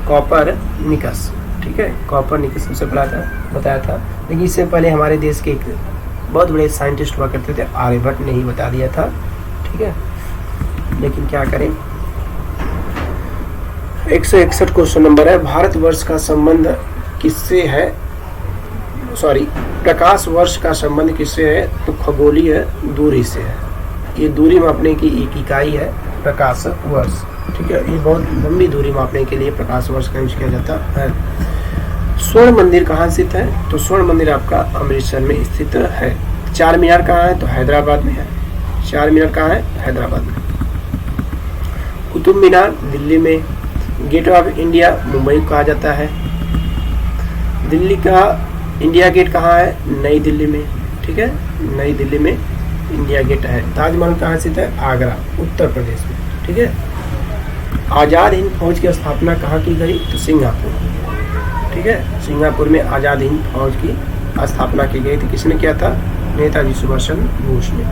कॉपरनिकस। ठीक है, कॉपरनिकस सबसे पहले बताया था, लेकिन इससे पहले हमारे देश के एक बहुत बड़े साइंटिस्ट हुआ करते थे, आर्यभट्ट ने ही बता दिया था। ठीक है, लेकिन क्या करें। 161 क्वेश्चन नंबर है, भारतवर्ष का संबंध किससे है? प्रकाश वर्ष का संबंध किससे है? तो खगोलीय दूरी से है। ये दूरी मापने की एक इकाई है प्रकाश वर्ष। ठीक है, ये बहुत लंबी दूरी मापने के लिए प्रकाश वर्ष का यूज किया जाता है। स्वर्ण मंदिर कहाँ स्थित है? तो स्वर्ण मंदिर आपका अमृतसर में स्थित है। 4 मीनार कहाँ है? तो हैदराबाद में है। 4 मीनार कहाँ है? हैदराबाद में। कुतुब मीनार दिल्ली में, गेट ऑफ इंडिया मुंबई को कहा जाता है। दिल्ली का इंडिया गेट कहाँ है? नई दिल्ली में, ठीक है, नई दिल्ली में इंडिया गेट है। ताजमहल कहाँ स्थित है? आगरा, उत्तर प्रदेश में, ठीक है। आज़ाद हिंद फौज की स्थापना कहाँ की गई? तो सिंगापुर, ठीक है, सिंगापुर में आज़ाद हिंद फौज की स्थापना की गई थी। किसने किया था? नेताजी सुभाष चंद्र बोस ने।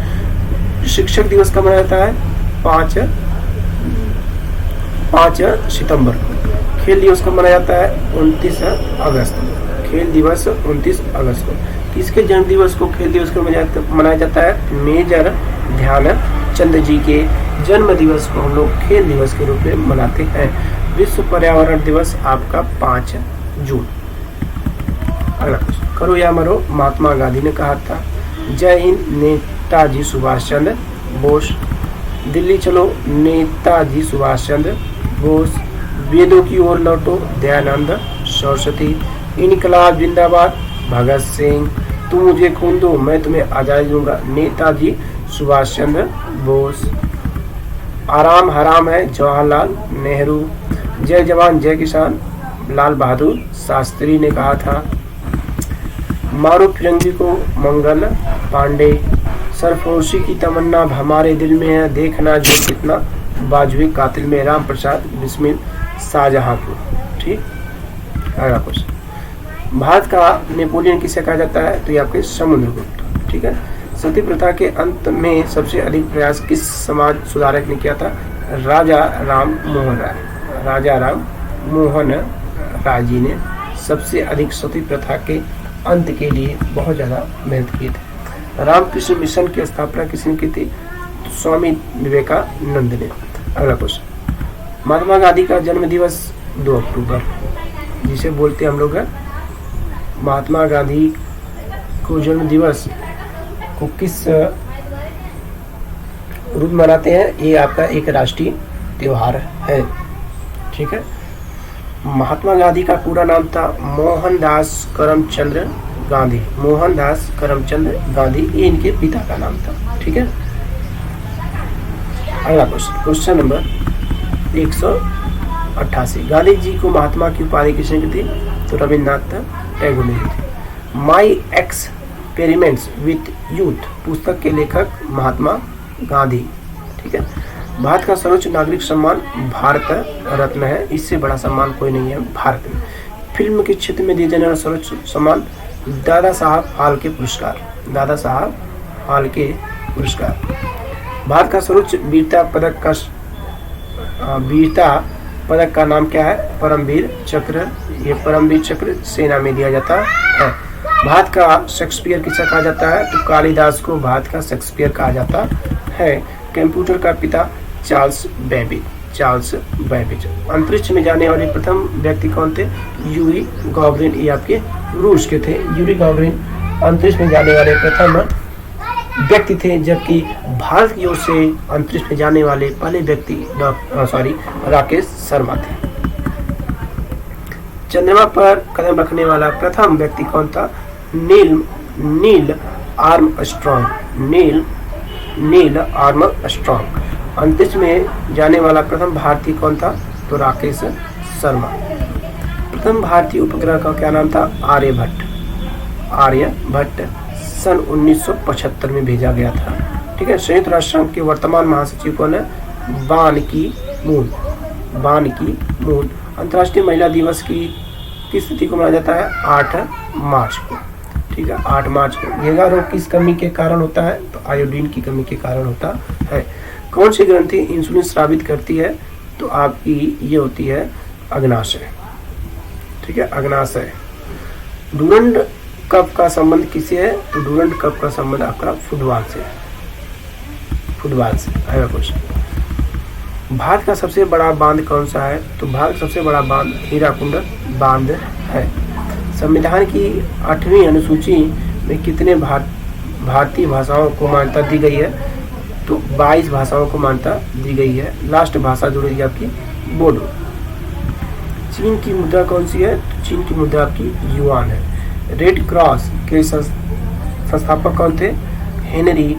शिक्षक दिवस कब मनाया जाता है? 5 सितंबर को। खेल दिवस कब मनाया जाता है? 29 अगस्त को। खेल दिवस 29 अगस्त को। किसके जन्म दिवस को खेल दिवस को मनाया जाता है? मेजर ध्यानचंद जी के जन्म दिवस को हम लोग खेल दिवस के रूप में मनाते हैं। विश्व पर्यावरण दिवस आपका 5 जून। अगला क्वेश्चन, करो या मरो महात्मा गांधी ने कहा था। जय हिंद नेताजी सुभाष चंद्र बोस। दिल्ली चलो नेताजी सुभाष चंद्र बोस। वेदों की ओर लौटो दयानंद सरस्वती। इनकलाब जिंदाबाद भगत सिंह। तुम मुझे खून दो मैं तुम्हें आजादी दूंगा नेताजी सुभाष चंद्र बोस। आराम हराम है जवाहरलाल नेहरू। जय जवान जय किसान लाल बहादुर शास्त्री ने कहा था। मारो फिरंगी को मंगल पांडे। सरफरोशी की तमन्ना हमारे दिल में है, देखना जो कितना बाजुए कातिल में राम प्रसाद बिस्मिल शाहजहांपुर। ठीक, अगला क्वेश्चन, भारत का नेपोलियन किसे कहा जाता है? तो ये आपके समुद्रगुप्त। ठीक है, सती प्रथा के अंत में सबसे अधिक प्रयास किस समाज सुधारक ने किया था? राजा राम मोहन राय। राजा राम मोहन राय जी ने सबसे अधिक सती प्रथा के अंत के लिए बहुत ज़्यादा मेहनत की थी। रामकृष्ण मिशन की स्थापना किसने की थी? स्वामी विवेकानंद ने। अगला क्वेश्चन, महात्मा गांधी का जन्म दिवस 2 अक्टूबर, जिसे बोलते हैं हम लोग महात्मा गांधी को जन्म दिवस को किस रूप में मनाते हैं? ये आपका एक राष्ट्रीय त्योहार है। ठीक है, महात्मा गांधी का पूरा नाम था मोहनदास करमचंद गांधी। मोहनदास करमचंद गांधी ये इनके पिता का नाम था। ठीक है, अगला question, question number 188, Gandhi ji को महात्मा की उपाधि किसने की थी? तो रविन्द्रनाथ टैगोर ने दी थी। माई एक्सपेरिमेंट्स विथ यूथ पुस्तक के लेखक महात्मा गांधी। ठीक है, भारत का सर्वोच्च नागरिक सम्मान भारत रत्न है, इससे बड़ा सम्मान कोई नहीं है भारत में। फिल्म के क्षेत्र में दिए जाने वाला सर्वोच्च सम्मान दादा साहब फाल्के पुरस्कार। दादा साहब फाल्के पुरस्कार। भारत का सर्वोच्च वीरता पदक का नाम क्या है? परमवीर चक्र। ये परमवीर चक्र सेना में दिया जाता है। भारत का शेक्सपियर किसे कहा जाता है? तो कालिदास को भारत का शेक्सपियर कहा जाता है। कंप्यूटर का पिता चार्ल्स बेबेज। Charles Babbage. अंतरिक्ष में जाने वाले प्रथम व्यक्ति कौन थे? यूरी गॉगरिन। ये आपके रूस के थे। यूरी गॉगरिन अंतरिक्ष में जाने वाले प्रथम व्यक्ति थे, जबकि भारत की ओर से अंतरिक्ष में जाने वाले पहले व्यक्ति राकेश शर्मा थे। चंद्रमा पर कदम रखने वाला प्रथम व्यक्ति कौन था? Neil Armstrong. Neil Armstrong. अंतरिक्ष में जाने वाला प्रथम भारतीय कौन था? तो राकेश शर्मा। प्रथम भारतीय उपग्रह का क्या नाम था? आर्यभट्ट सन 1975 में भेजा गया था। ठीक है, संयुक्त राष्ट्र संघ के वर्तमान महासचिव कौन है? बान की मून। अंतर्राष्ट्रीय महिला दिवस की किस तिथि को मनाया जाता है? 8 मार्च को। ठीक है, 8 मार्च को। घेगा रोग किस कमी के कारण होता है? तो आयोडीन की कमी के कारण होता है। कौन सी ग्रंथि इंसुलिन स्रावित करती है? तो आपकी ये होती है अग्नाशय। ठीक है, अग्नाशय। डूरंड कप का संबंध किससे है? तो डूरंड कप का संबंध आपका फुटबॉल से है। अगला क्वेश्चन, भारत का सबसे बड़ा बांध कौन सा है? तो भारत का सबसे बड़ा बांध हीराकुंड बांध है। संविधान की 8वीं अनुसूची में कितने भारतीय भाषाओं को मान्यता दी गई है? तो 22 भाषाओं को मान्यता दी गई है। लास्ट भाषा जुड़ेगी आपकी बोडो। चीन की मुद्रा कौन सी है? तो चीन की मुद्रा आपकी युआन है। रेड क्रॉस के संस्थापक कौन थे? Henry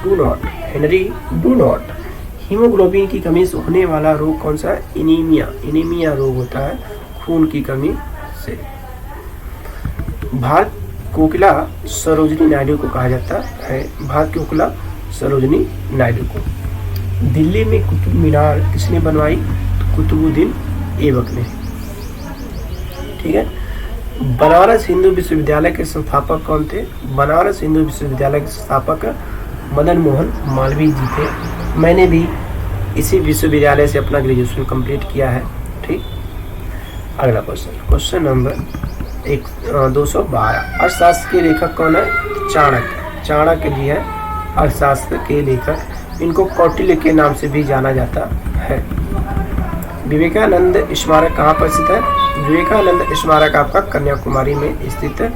Henry do not. Haemoglobin की कमी से होने वाला रोग कौन सा है? एनीमिया रोग होता है खून की कमी से। भारत कोकिला सरोजिनी नायडू को कहा जाता है। भारत की कोकिला सरोजिनी नायडू को। दिल्ली में कुतुब मीनार किसने बनवाई? तो कुतुबुद्दीन ऐबक ने। ठीक है। बनारस हिंदू विश्वविद्यालय के संस्थापक कौन थे? बनारस हिंदू विश्वविद्यालय के संस्थापक मदन मोहन मालवीय जी थे। मैंने भी इसी विश्वविद्यालय से अपना ग्रेजुएशन कंप्लीट किया है। ठीक। अगला क्वेश्चन नंबर 212। अर्थशास्त्र के लेखक कौन है? चाणक्य जी है अर्थशास्त्र के लेखक। इनको कौटिल्य के नाम से भी जाना जाता है। विवेकानंद स्मारक कहाँ पर स्थित है? विवेकानंद स्मारक आपका कन्याकुमारी में स्थित है।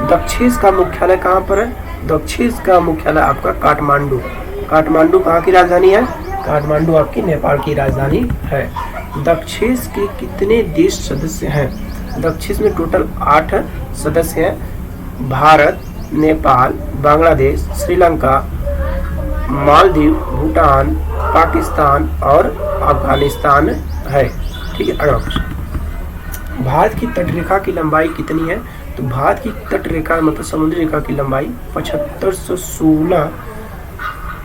दक्षिण का मुख्यालय कहाँ पर है? दक्षिण का मुख्यालय आपका काठमांडू। काठमांडू कहाँ की राजधानी है? काठमांडू आपकी नेपाल की राजधानी है। दक्षिण के कितने देश सदस्य हैं? दक्षिण में टोटल 8 सदस्य हैं। भारत, नेपाल, बांग्लादेश, श्रीलंका, मालदीव, भूटान, पाकिस्तान और अफगानिस्तान है। ठीक है। अगला क्वेश्चन, भारत की तटरेखा की लंबाई कितनी है? तो भारत की तटरेखा मतलब समुद्री रेखा की लंबाई 7516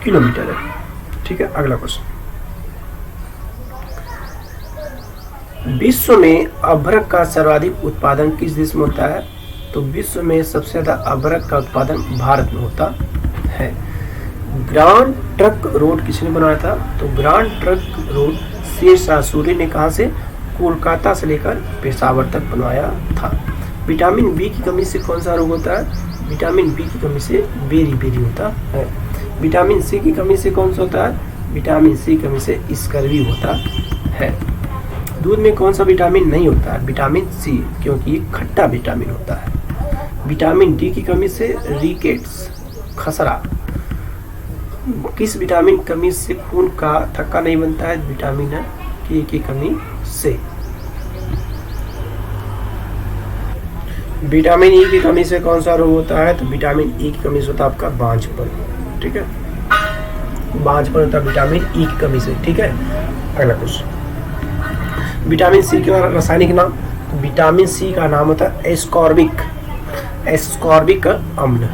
किलोमीटर है। ठीक है। अगला क्वेश्चन, विश्व में अभ्रक का सर्वाधिक उत्पादन किस देश में होता है? तो विश्व में सबसे ज्यादा अभ्रक का उत्पादन भारत में होता है। ग्रांड ट्रंक रोड किसने बनाया था? तो Grand Trunk Road Sher Shah Suri ने कहा से? कोलकाता से लेकर पेशावर तक बनवाया था। विटामिन बी की कमी से कौन सा रोग होता है? विटामिन बी की कमी से बेरी होता है। विटामिन सी की कमी से कौन सा होता है? विटामिन सी की कमी से स्कर्वी होता है। दूध में कौन सा विटामिन नहीं होता है? विटामिन सी, क्योंकि ये खट्टा विटामिन होता है। विटामिन डी की कमी से रिकेट्स, खसरा। किस विटामिन की कमी से खून का थक्का नहीं बनता है? विटामिन ए की कमी से। विटामिन ई की कमी से कौन सा रोग होता है? तो विटामिन ई की कमी से होता है आपका बांझपन। ठीक है। बांझपन होता है विटामिन ई की कमी से। ठीक है। अगला क्वेश्चन, विटामिन सी का रासायनिक नाम? तो विटामिन सी का नाम होता है एस्कॉर्बिक अम्ल।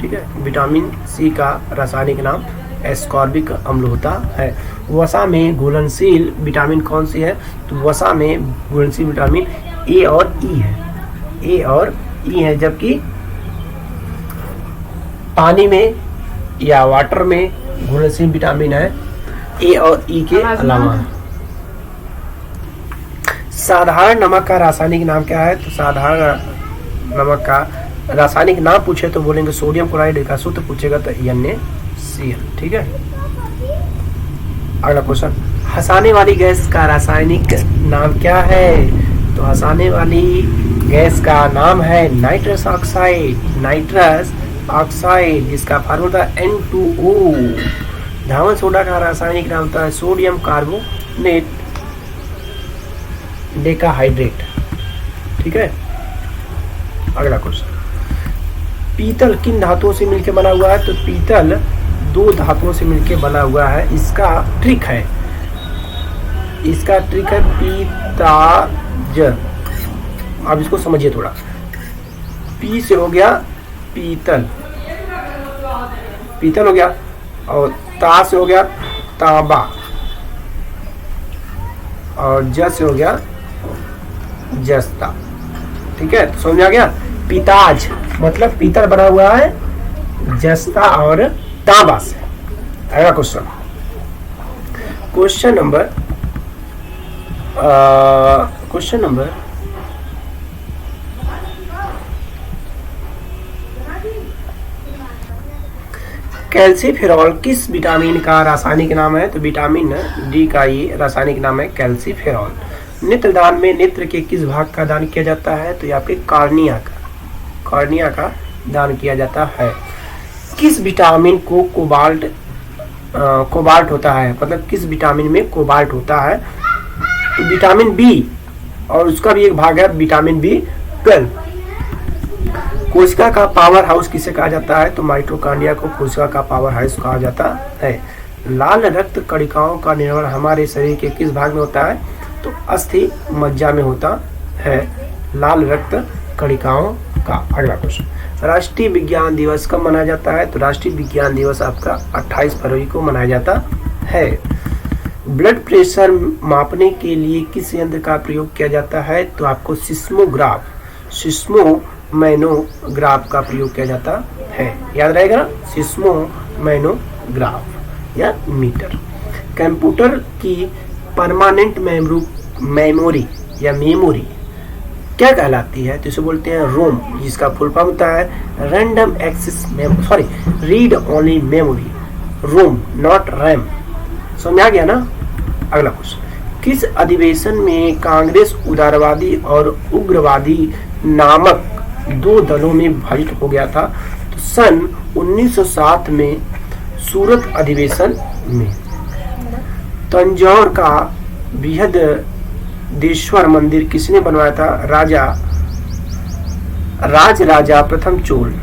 ठीक है। विटामिन सी का रासायनिक नाम एस्कॉर्बिक अम्ल होता है। वसा में घुलनशील विटामिन कौन सी है? तो वसा में घुलनशील विटामिन ए और ई है। ए और ई है, जबकि पानी में या वाटर में घुलनशील विटामिन है ए और ई के अलावा। साधारण नमक का रासायनिक नाम क्या है? तो साधारण नमक का रासायनिक नाम पूछे तो बोलेंगे सोडियम क्लोराइड का, सूत्र पूछेगा तो NaCl। ठीक है। अगला क्वेश्चन, हंसाने वाली गैस का रासायनिक नाम क्या है? तो हंसाने वाली गैस का नाम है नाइट्रस ऑक्साइड, जिसका फार्मूला N2O। धावन सोडा का रासायनिक नाम होता है सोडियम कार्बोनेट डेकाहाइड्रेट। ठीक है। अगला क्वेश्चन, पीतल किन धातुओं से मिलकर बना हुआ है? तो पीतल 2 धातुओं से मिलकर बना हुआ है। इसका ट्रिक है पीताज। अब इसको समझिए थोड़ा। पी से हो गया पीतल हो गया, और ता से हो गया तांबा, और ज से हो गया जस्ता। ठीक है। समझ आ गया? पीताज मतलब पीतल बना हुआ है जस्ता और तांबा से। अगला क्वेश्चन नंबर कैल्सीफेरॉल किस विटामिन का रासायनिक नाम है? तो विटामिन डी का ये रासायनिक नाम है कैल्सीफेरॉल। नेत्रदान में नेत्र के किस भाग का दान किया जाता है? तो ये आपके कॉर्निया का दान किया जाता है। किस विटामिन को कोबाल्ट होता है? मतलब किस विटामिन में कोबाल्ट होता है? तो विटामिन बी, और उसका भी एक भाग है विटामिन B12। कोशिका का पावर हाउस किसे कहा जाता है? तो माइटोकॉन्ड्रिया को कोशिका का पावर हाउस कहा जाता है। लाल रक्त कणिकाओं का निर्माण हमारे शरीर के किस भाग में होता है? तो अस्थि मज्जा में होता है लाल रक्त कणिकाओं का। अगला क्वेश्चन, राष्ट्रीय विज्ञान दिवस कब मनाया जाता है? तो राष्ट्रीय विज्ञान दिवस आपका 28 फरवरी को मनाया जाता है। ब्लड प्रेशर मापने के लिए किस यंत्र का प्रयोग किया जाता है? तो आपको सिस्मोमैनोग्राफ का प्रयोग किया जाता है। याद रहेगा ना, सिस्मोमैनोग्राफ या मीटर। कंप्यूटर की परमानेंट मेमोरी या मेमोरी क्या कहलाती है? तो इसे बोलते हैं रोम, जिसका फुल फॉर्म होता है random access read only memory, ROM not RAM. समझ आ गया ना? अगला क्वेश्चन, किस अधिवेशन में कांग्रेस उदारवादी और उग्रवादी नामक दो दलों में विभाजित हो गया था? तो सन 1907 में सूरत अधिवेशन में। तंजौर का बृहदेश्वर मंदिर किसने बनवाया था? राजा प्रथम चोल,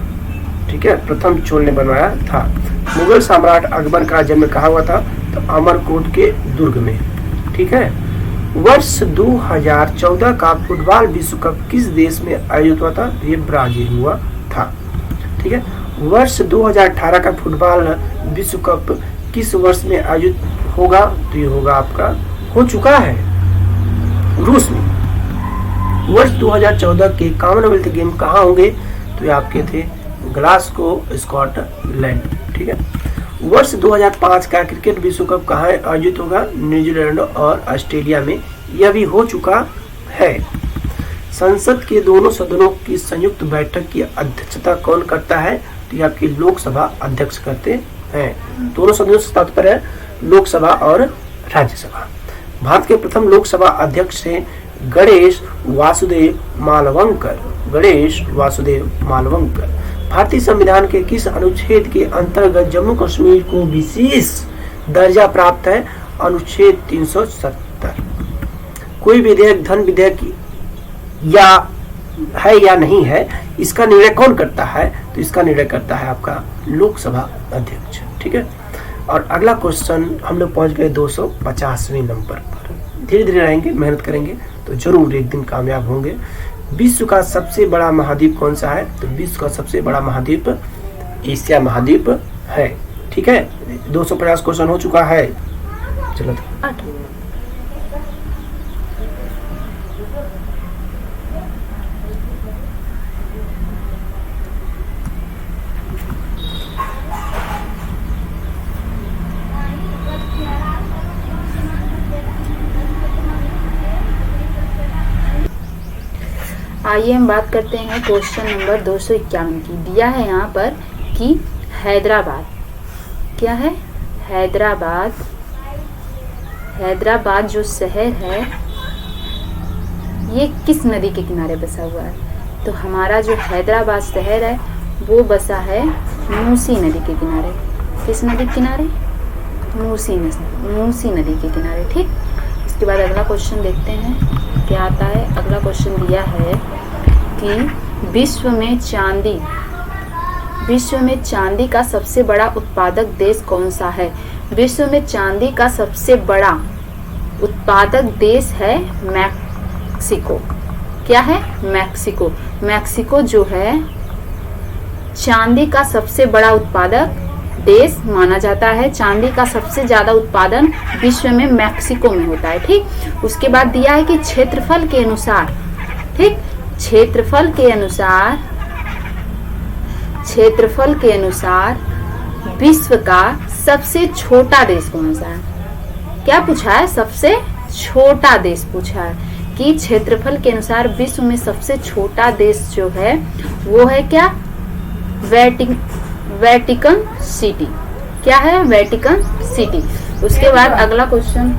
ठीक है, प्रथम चोल ने बनवाया था। मुगल सम्राट अकबर का जन्म कहाँ हुआ था? तो अमरकोट के दुर्ग में, ठीक है। वर्ष 2014 का फुटबॉल विश्व कप किस देश में आयोजित हुआ था? ये ब्राजील हुआ था, ठीक है। वर्ष 2018 का फुटबॉल विश्व कप किस वर्ष में आयोजित होगा? तो ये होगा आपका, हो चुका है, रूस में। वर्ष 2014 के कॉमनवेल्थ गेम कहाँ होंगे? तो ये आपके थे ग्लासगो, स्कॉटलैंड, ठीक है। वर्ष 2005 का क्रिकेट विश्व कप कहाँ आयोजित होगा? न्यूजीलैंड और ऑस्ट्रेलिया में, यह भी हो चुका है। संसद के दोनों सदनों की संयुक्त बैठक की अध्यक्षता कौन करता है? तो ये आपकी लोकसभा अध्यक्ष करते हैं। दोनों सदनों से तात्पर्य है लोकसभा और राज्यसभा। भारत के प्रथम लोकसभा अध्यक्ष थे गणेश वासुदेव मालवंकर। भारतीय संविधान के किस अनुच्छेद के अंतर्गत जम्मू कश्मीर को विशेष दर्जा प्राप्त है? अनुच्छेद 370। कोई विधेयक धन विधेयक या नहीं है, इसका निर्णय कौन करता है? तो इसका निर्णय करता है आपका लोकसभा अध्यक्ष, ठीक है। और अगला क्वेश्चन हम लोग पहुंच गए 250वें नंबर पर। धीरे धीरे रहेंगे, मेहनत करेंगे तो जरूर एक दिन कामयाब होंगे। विश्व का सबसे बड़ा महाद्वीप कौन सा है? तो विश्व का सबसे बड़ा महाद्वीप एशिया महाद्वीप है, ठीक है। 250 क्वेश्चन हो चुका है। चलो
आइए हम बात करते हैं क्वेश्चन नंबर 251 की। दिया है यहाँ पर कि हैदराबाद, क्या है? हैदराबाद जो शहर है ये किस नदी के किनारे बसा हुआ है? तो हमारा जो हैदराबाद शहर है वो बसा है मूसी नदी के किनारे। किस नदी के किनारे? मूसी नदी के किनारे, ठीक। इसके बाद अगला क्वेश्चन देखते हैं क्या आता है। अगला क्वेश्चन दिया है कि विश्व में चांदी का सबसे बड़ा उत्पादक देश कौन सा है? विश्व में चांदी का सबसे बड़ा उत्पादक देश है मैक्सिको। क्या है? मैक्सिको। मैक्सिको जो है चांदी का सबसे बड़ा उत्पादक देश माना जाता है। चांदी का सबसे ज्यादा उत्पादन विश्व में मैक्सिको में होता है, ठीक। उसके बाद दिया है कि क्षेत्रफल के अनुसार, ठीक, क्षेत्रफल के अनुसार विश्व का सबसे छोटा देश कौन सा है? क्या पूछा है? सबसे छोटा देश पूछा है कि क्षेत्रफल के अनुसार विश्व में सबसे छोटा देश जो है वो है क्या? Vatican city. क्या है? Vatican city. उसके बाद अगला क्वेश्चन